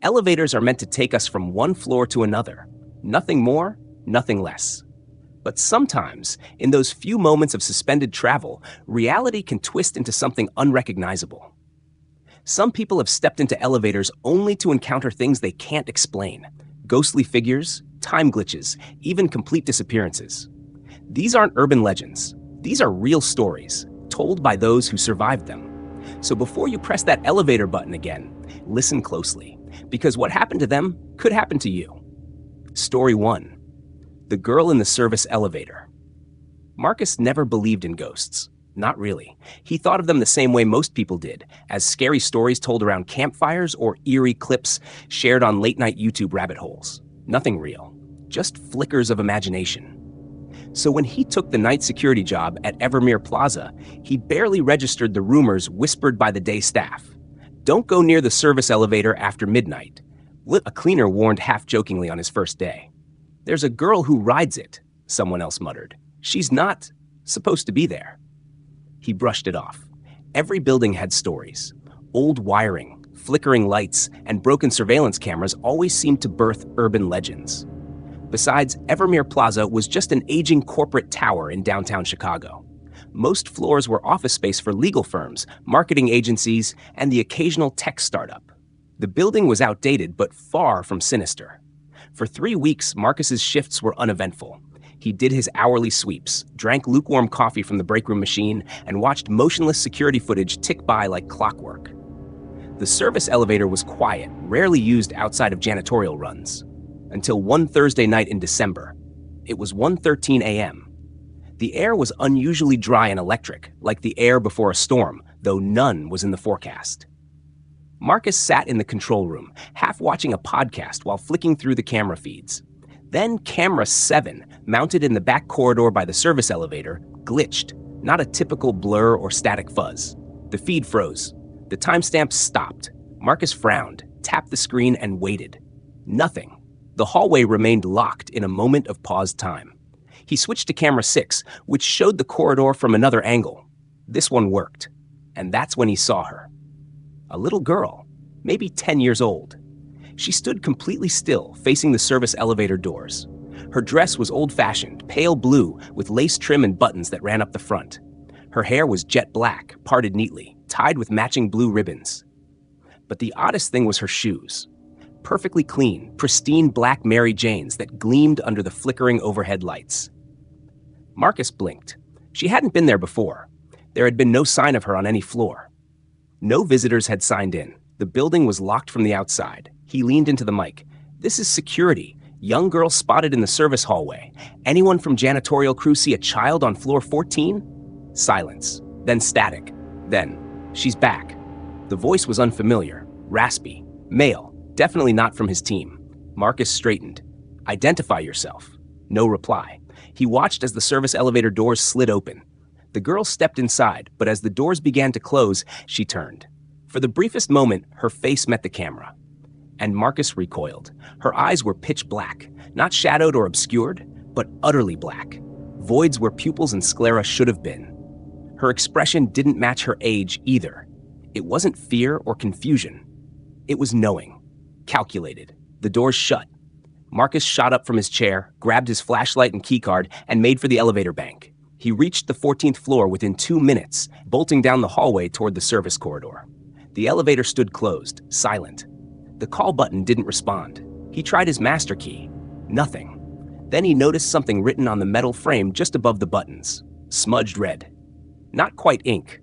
Elevators are meant to take us from one floor to another. Nothing more, nothing less. But sometimes, in those few moments of suspended travel, reality can twist into something unrecognizable. Some people have stepped into elevators only to encounter things they can't explain. Ghostly figures, time glitches, even complete disappearances. These aren't urban legends. These are real stories, told by those who survived them. So before you press that elevator button again, listen closely, because what happened to them could happen to you. Story 1. The girl in the service elevator. Marcus never believed in ghosts. Not really. He thought of them the same way most people did, as scary stories told around campfires or eerie clips shared on late-night YouTube rabbit holes. Nothing real. Just flickers of imagination. So when he took the night security job at Evermere Plaza, he barely registered the rumors whispered by the day staff. Don't go near the service elevator after midnight. A cleaner warned half-jokingly on his first day. There's a girl who rides it, someone else muttered. She's not supposed to be there. He brushed it off. Every building had stories. Old wiring, flickering lights, and broken surveillance cameras always seemed to birth urban legends. Besides, Evermere Plaza was just an aging corporate tower in downtown Chicago. Most floors were office space for legal firms, marketing agencies, and the occasional tech startup. The building was outdated, but far from sinister. For 3 weeks, Marcus's shifts were uneventful. He did his hourly sweeps, drank lukewarm coffee from the break room machine, and watched motionless security footage tick by like clockwork. The service elevator was quiet, rarely used outside of janitorial runs. Until one Thursday night in December. It was 1:13 a.m. The air was unusually dry and electric, like the air before a storm, though none was in the forecast. Marcus sat in the control room, half watching a podcast while flicking through the camera feeds. Then camera 7, mounted in the back corridor by the service elevator, glitched, not a typical blur or static fuzz. The feed froze. The timestamp stopped. Marcus frowned, tapped the screen, and waited. Nothing. The hallway remained locked in a moment of paused time. He switched to camera 6, which showed the corridor from another angle. This one worked. And that's when he saw her. A little girl, maybe 10 years old. She stood completely still, facing the service elevator doors. Her dress was old-fashioned, pale blue, with lace trim and buttons that ran up the front. Her hair was jet black, parted neatly, tied with matching blue ribbons. But the oddest thing was her shoes. Perfectly clean, pristine black Mary Janes that gleamed under the flickering overhead lights. Marcus blinked. She hadn't been there before. There had been no sign of her on any floor. No visitors had signed in. The building was locked from the outside. He leaned into the mic. This is security. Young girl spotted in the service hallway. Anyone from janitorial crew see a child on floor 14? Silence. Then static. Then, she's back. The voice was unfamiliar, raspy, male, definitely not from his team. Marcus straightened. Identify yourself. No reply. He watched as the service elevator doors slid open. The girl stepped inside, but as the doors began to close, she turned. For the briefest moment, her face met the camera. And Marcus recoiled. Her eyes were pitch black, not shadowed or obscured, but utterly black. Voids where pupils and sclera should have been. Her expression didn't match her age either. It wasn't fear or confusion. It was knowing. Calculated. The doors shut. Marcus shot up from his chair, grabbed his flashlight and keycard, and made for the elevator bank. He reached the 14th floor within 2 minutes, bolting down the hallway toward the service corridor. The elevator stood closed, silent. The call button didn't respond. He tried his master key. Nothing. Then he noticed something written on the metal frame just above the buttons. Smudged red. Not quite ink.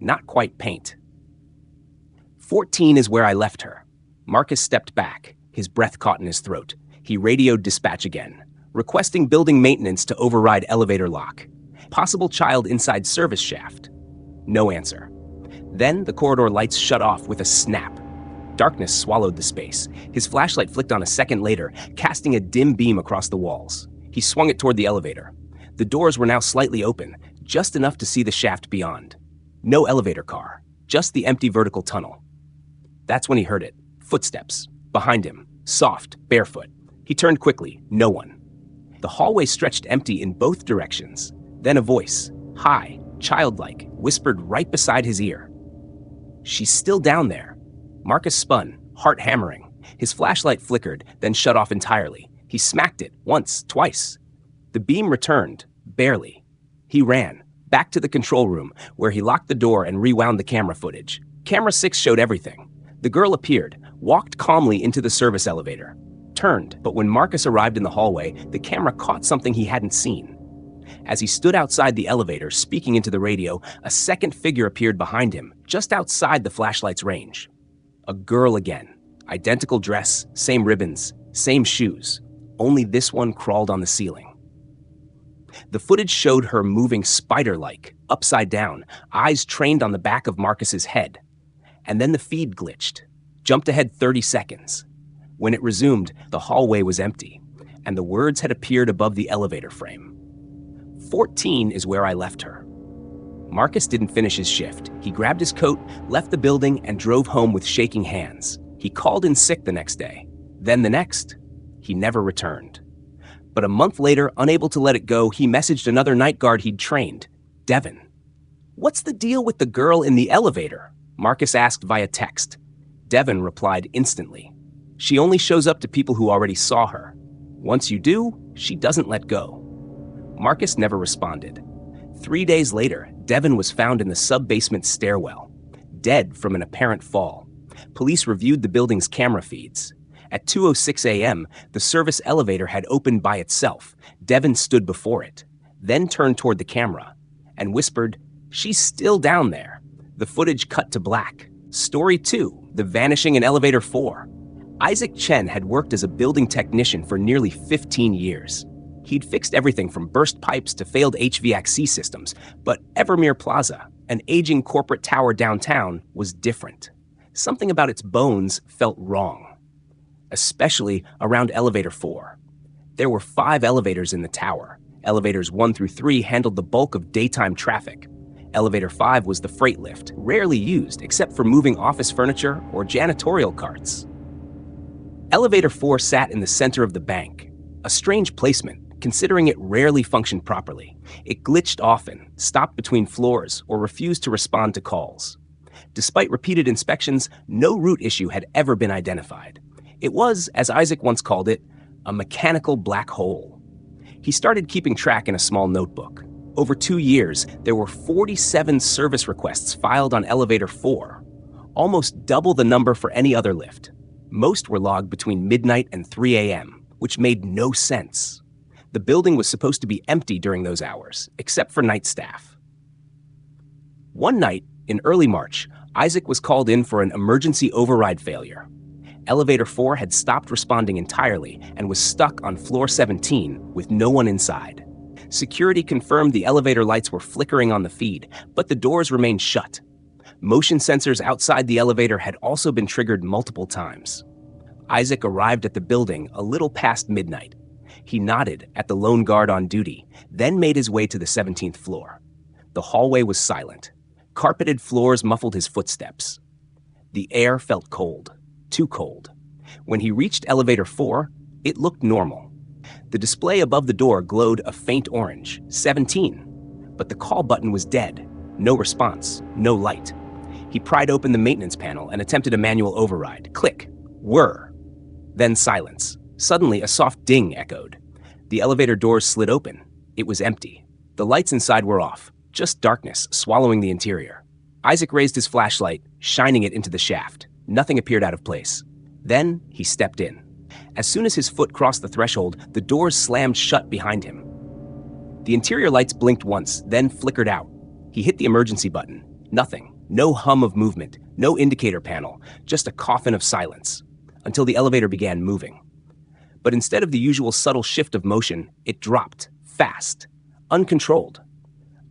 Not quite paint. 14 is where I left her. Marcus stepped back, his breath caught in his throat. He radioed dispatch again, requesting building maintenance to override elevator lock. Possible child inside service shaft. No answer. Then the corridor lights shut off with a snap. Darkness swallowed the space. His flashlight flicked on a second later, casting a dim beam across the walls. He swung it toward the elevator. The doors were now slightly open, just enough to see the shaft beyond. No elevator car, just the empty vertical tunnel. That's when he heard it. Footsteps. Behind him. Soft, barefoot. He turned quickly. No one. The hallway stretched empty in both directions. Then a voice, high, childlike, whispered right beside his ear. She's still down there. Marcus spun, heart hammering. His flashlight flickered, then shut off entirely. He smacked it once, twice. The beam returned, barely. He ran, back to the control room, where he locked the door and rewound the camera footage. Camera 6 showed everything. The girl appeared, walked calmly into the service elevator, turned, but when Marcus arrived in the hallway, the camera caught something he hadn't seen. As he stood outside the elevator, speaking into the radio, a second figure appeared behind him, just outside the flashlight's range. A girl again. Identical dress, same ribbons, same shoes. Only this one crawled on the ceiling. The footage showed her moving spider-like, upside down, eyes trained on the back of Marcus's head. And then the feed glitched, jumped ahead 30 seconds. When it resumed, the hallway was empty, and the words had appeared above the elevator frame. 14 is where I left her. Marcus didn't finish his shift. He grabbed his coat, left the building, and drove home with shaking hands. He called in sick the next day. Then the next. He never returned. But a month later, unable to let it go, he messaged another night guard he'd trained, Devin. "What's the deal with the girl in the elevator?" Marcus asked via text. Devin replied instantly. "She only shows up to people who already saw her. Once you do, she doesn't let go." Marcus never responded. 3 days later, Devin was found in the sub-basement stairwell, dead from an apparent fall. Police reviewed the building's camera feeds. At 2:06 a.m., the service elevator had opened by itself. Devin stood before it, then turned toward the camera and whispered, "She's still down there." The footage cut to black. Story 2, The Vanishing in Elevator 4. Isaac Chen had worked as a building technician for nearly 15 years. He'd fixed everything from burst pipes to failed HVAC systems, but Evermere Plaza, an aging corporate tower downtown, was different. Something about its bones felt wrong, especially around Elevator 4. There were 5 elevators in the tower. Elevators 1 through 3 handled the bulk of daytime traffic. Elevator 5 was the freight lift, rarely used except for moving office furniture or janitorial carts. Elevator 4 sat in the center of the bank, a strange placement, considering it rarely functioned properly. It glitched often, stopped between floors, or refused to respond to calls. Despite repeated inspections, no root issue had ever been identified. It was, as Isaac once called it, a mechanical black hole. He started keeping track in a small notebook. Over 2 years, there were 47 service requests filed on Elevator 4, almost double the number for any other lift. Most were logged between midnight and 3 a.m., which made no sense. The building was supposed to be empty during those hours, except for night staff. One night, in early March, Isaac was called in for an emergency override failure. Elevator 4 had stopped responding entirely and was stuck on floor 17 with no one inside. Security confirmed the elevator lights were flickering on the feed, but the doors remained shut. Motion sensors outside the elevator had also been triggered multiple times. Isaac arrived at the building a little past midnight. He nodded at the lone guard on duty, then made his way to the 17th floor. The hallway was silent. Carpeted floors muffled his footsteps. The air felt cold, too cold. When he reached Elevator 4, it looked normal. The display above the door glowed a faint orange, 17, but the call button was dead. No response, no light. He pried open the maintenance panel and attempted a manual override. Click, whir, then silence. Suddenly, a soft ding echoed. The elevator doors slid open. It was empty. The lights inside were off, just darkness swallowing the interior. Isaac raised his flashlight, shining it into the shaft. Nothing appeared out of place. Then, he stepped in. As soon as his foot crossed the threshold, the doors slammed shut behind him. The interior lights blinked once, then flickered out. He hit the emergency button. Nothing. No hum of movement. No indicator panel. Just a coffin of silence. Until the elevator began moving. But instead of the usual subtle shift of motion, it dropped, fast, uncontrolled.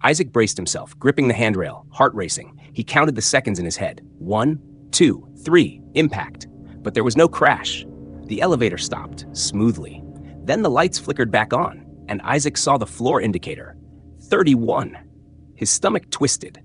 Isaac braced himself, gripping the handrail, heart racing. He counted the seconds in his head. 1, 2, 3, impact. But there was no crash. The elevator stopped, smoothly. Then the lights flickered back on, and Isaac saw the floor indicator. 31. His stomach twisted.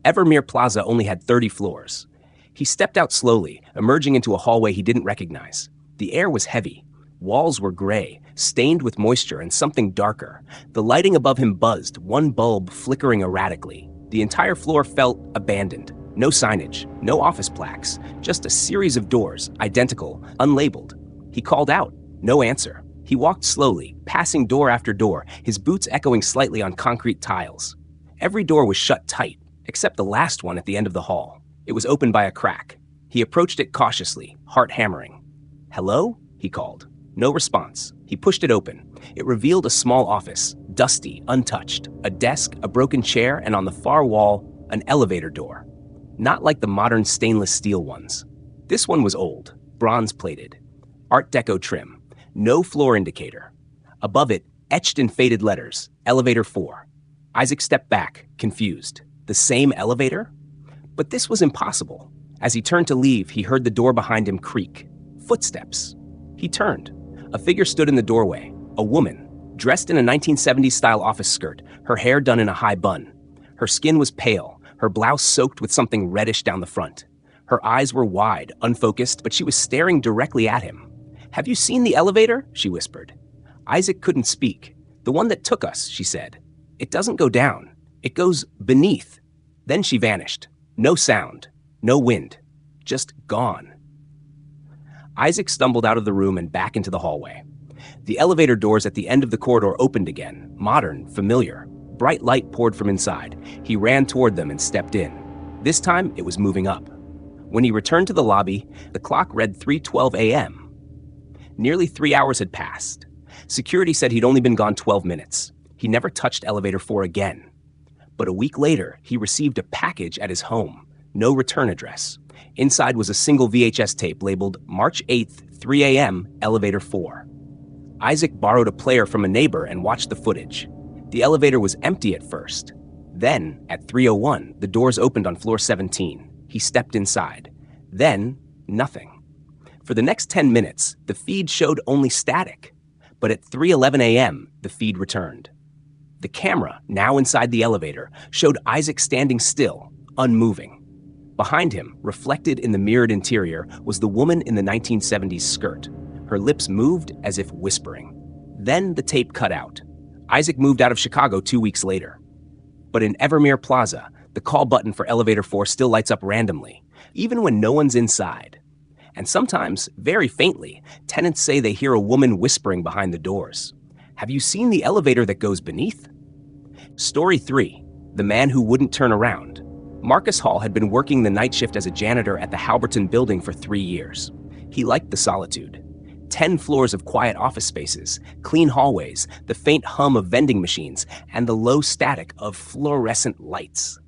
Evermere Plaza only had 30 floors. He stepped out slowly, emerging into a hallway he didn't recognize. The air was heavy. Walls were gray, stained with moisture and something darker. The lighting above him buzzed, one bulb flickering erratically. The entire floor felt abandoned. No signage, no office plaques, just a series of doors, identical, unlabeled. He called out. No answer. He walked slowly, passing door after door, his boots echoing slightly on concrete tiles. Every door was shut tight, except the last one at the end of the hall. It was opened by a crack. He approached it cautiously, heart hammering. "Hello?" he called. No response. He pushed it open. It revealed a small office, dusty, untouched, a desk, a broken chair, and on the far wall, an elevator door. Not like the modern stainless steel ones. This one was old, bronze-plated, Art Deco trim, no floor indicator. Above it, etched in faded letters, Elevator 4. Isaac stepped back, confused. The same elevator? But this was impossible. As he turned to leave, he heard the door behind him creak. Footsteps. He turned. A figure stood in the doorway, a woman, dressed in a 1970s-style office skirt, her hair done in a high bun. Her skin was pale, her blouse soaked with something reddish down the front. Her eyes were wide, unfocused, but she was staring directly at him. "Have you seen the elevator?" she whispered. Isaac couldn't speak. "The one that took us," she said. "It doesn't go down. It goes beneath." Then she vanished. No sound, no wind, just gone. Isaac stumbled out of the room and back into the hallway. The elevator doors at the end of the corridor opened again, modern, familiar. Bright light poured from inside. He ran toward them and stepped in. This time, it was moving up. When he returned to the lobby, the clock read 3:12 a.m. Nearly 3 hours had passed. Security said he'd only been gone 12 minutes. He never touched Elevator 4 again. But a week later, he received a package at his home. No return address. Inside was a single VHS tape labeled March 8th, 3 a.m., Elevator 4. Isaac borrowed a player from a neighbor and watched the footage. The elevator was empty at first. Then, at 3:01, the doors opened on floor 17. He stepped inside. Then, nothing. For the next 10 minutes, the feed showed only static. But at 3:11 a.m., the feed returned. The camera, now inside the elevator, showed Isaac standing still, unmoving. Behind him, reflected in the mirrored interior, was the woman in the 1970s skirt. Her lips moved as if whispering. Then the tape cut out. Isaac moved out of Chicago 2 weeks later. But in Evermere Plaza, the call button for Elevator 4 still lights up randomly, even when no one's inside. And sometimes, very faintly, tenants say they hear a woman whispering behind the doors. "Have you seen the elevator that goes beneath?" Story 3. The Man Who Wouldn't Turn Around. Marcus Hall had been working the night shift as a janitor at the Halberton building for 3 years. He liked the solitude. 10 floors of quiet office spaces, clean hallways, the faint hum of vending machines, and the low static of fluorescent lights.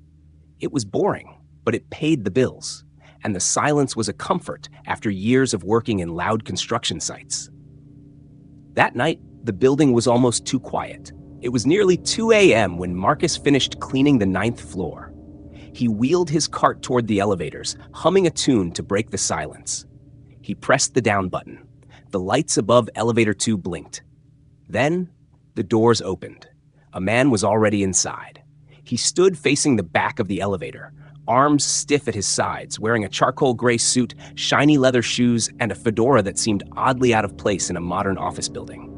It was boring, but it paid the bills, and the silence was a comfort after years of working in loud construction sites. That night, the building was almost too quiet. It was nearly 2 a.m. when Marcus finished cleaning the 9th floor. He wheeled his cart toward the elevators, humming a tune to break the silence. He pressed the down button. The lights above Elevator 2 blinked. Then, the doors opened. A man was already inside. He stood facing the back of the elevator, arms stiff at his sides, wearing a charcoal gray suit, shiny leather shoes, and a fedora that seemed oddly out of place in a modern office building.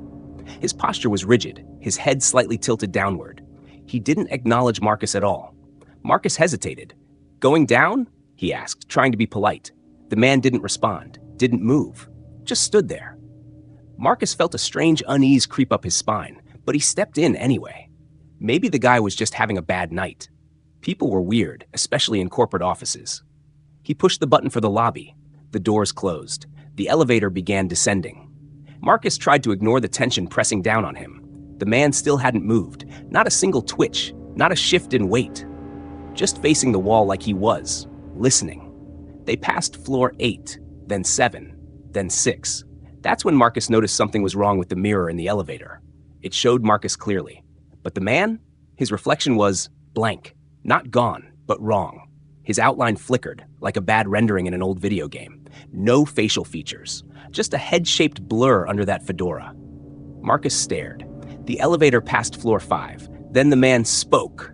His posture was rigid, his head slightly tilted downward. He didn't acknowledge Marcus at all. Marcus hesitated. "Going down?" he asked, trying to be polite. The man didn't respond, didn't move, just stood there. Marcus felt a strange unease creep up his spine, but he stepped in anyway. Maybe the guy was just having a bad night. People were weird, especially in corporate offices. He pushed the button for the lobby. The doors closed. The elevator began descending. Marcus tried to ignore the tension pressing down on him. The man still hadn't moved, not a single twitch, not a shift in weight. Just facing the wall like he was, listening. They passed floor 8, then 7, then 6. That's when Marcus noticed something was wrong with the mirror in the elevator. It showed Marcus clearly. But the man? His reflection was blank. Not gone, but wrong. His outline flickered, like a bad rendering in an old video game. No facial features. Just a head-shaped blur under that fedora. Marcus stared. The elevator passed floor 5. Then the man spoke.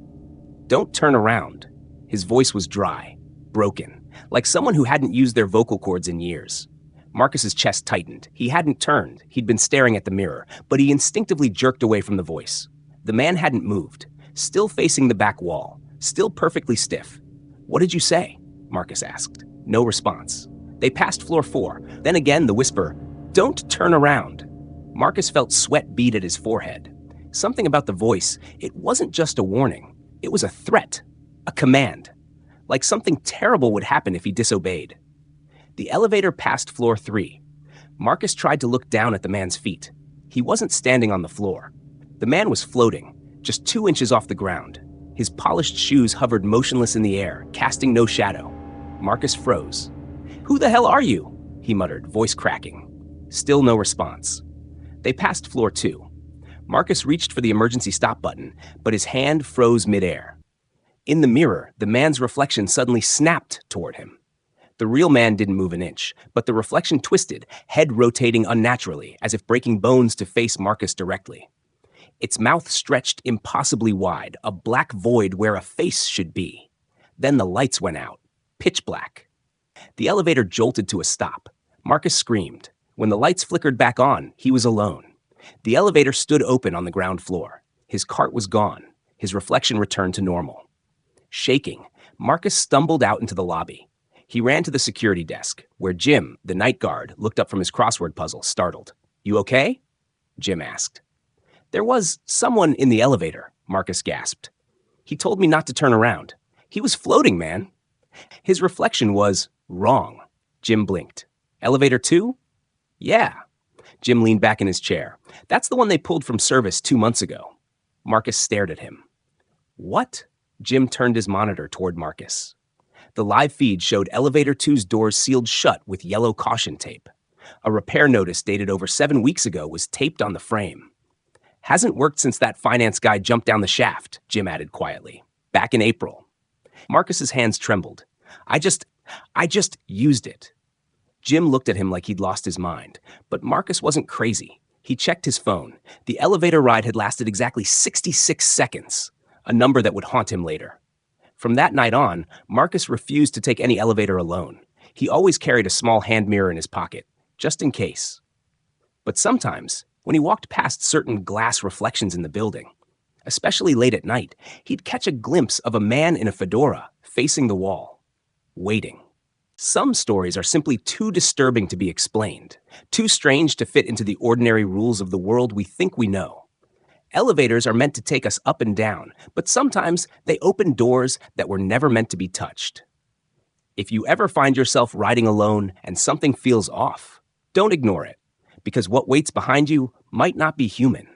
"Don't turn around." His voice was dry, broken, like someone who hadn't used their vocal cords in years. Marcus's chest tightened. He hadn't turned. He'd been staring at the mirror, but he instinctively jerked away from the voice. The man hadn't moved, still facing the back wall, still perfectly stiff. "What did you say?" Marcus asked. No response. They passed floor 4. Then again, the whisper, "Don't turn around." Marcus felt sweat bead at his forehead. Something about the voice, it wasn't just a warning. It was a threat, a command. Like something terrible would happen if he disobeyed. The elevator passed floor 3. Marcus tried to look down at the man's feet. He wasn't standing on the floor. The man was floating, just 2 inches off the ground. His polished shoes hovered motionless in the air, casting no shadow. Marcus froze. "Who the hell are you?" he muttered, voice cracking. Still no response. They passed floor 2. Marcus reached for the emergency stop button, but his hand froze midair. In the mirror, the man's reflection suddenly snapped toward him. The real man didn't move an inch, but the reflection twisted, head rotating unnaturally, as if breaking bones to face Marcus directly. Its mouth stretched impossibly wide, a black void where a face should be. Then the lights went out, pitch black. The elevator jolted to a stop. Marcus screamed. When the lights flickered back on, he was alone. The elevator stood open on the ground floor. His cart was gone. His reflection returned to normal. Shaking, Marcus stumbled out into the lobby. He ran to the security desk, where Jim, the night guard, looked up from his crossword puzzle, startled. "You okay?" Jim asked. "There was someone in the elevator," Marcus gasped. "He told me not to turn around. He was floating, man." His reflection was wrong. Jim blinked. "Elevator 2? Yeah." Jim leaned back in his chair. "That's the one they pulled from service 2 months ago." Marcus stared at him. "What?" Jim turned his monitor toward Marcus. The live feed showed Elevator 2's doors sealed shut with yellow caution tape. A repair notice dated over 7 weeks ago was taped on the frame. "Hasn't worked since that finance guy jumped down the shaft," Jim added quietly. "Back in April." Marcus's hands trembled. I just used it." Jim looked at him like he'd lost his mind, but Marcus wasn't crazy. He checked his phone. The elevator ride had lasted exactly 66 seconds, a number that would haunt him later. From that night on, Marcus refused to take any elevator alone. He always carried a small hand mirror in his pocket, just in case. But sometimes, when he walked past certain glass reflections in the building, especially late at night, he'd catch a glimpse of a man in a fedora facing the wall, waiting. Some stories are simply too disturbing to be explained, too strange to fit into the ordinary rules of the world we think we know. Elevators are meant to take us up and down, but sometimes they open doors that were never meant to be touched. If you ever find yourself riding alone and something feels off, don't ignore it, because what waits behind you might not be human.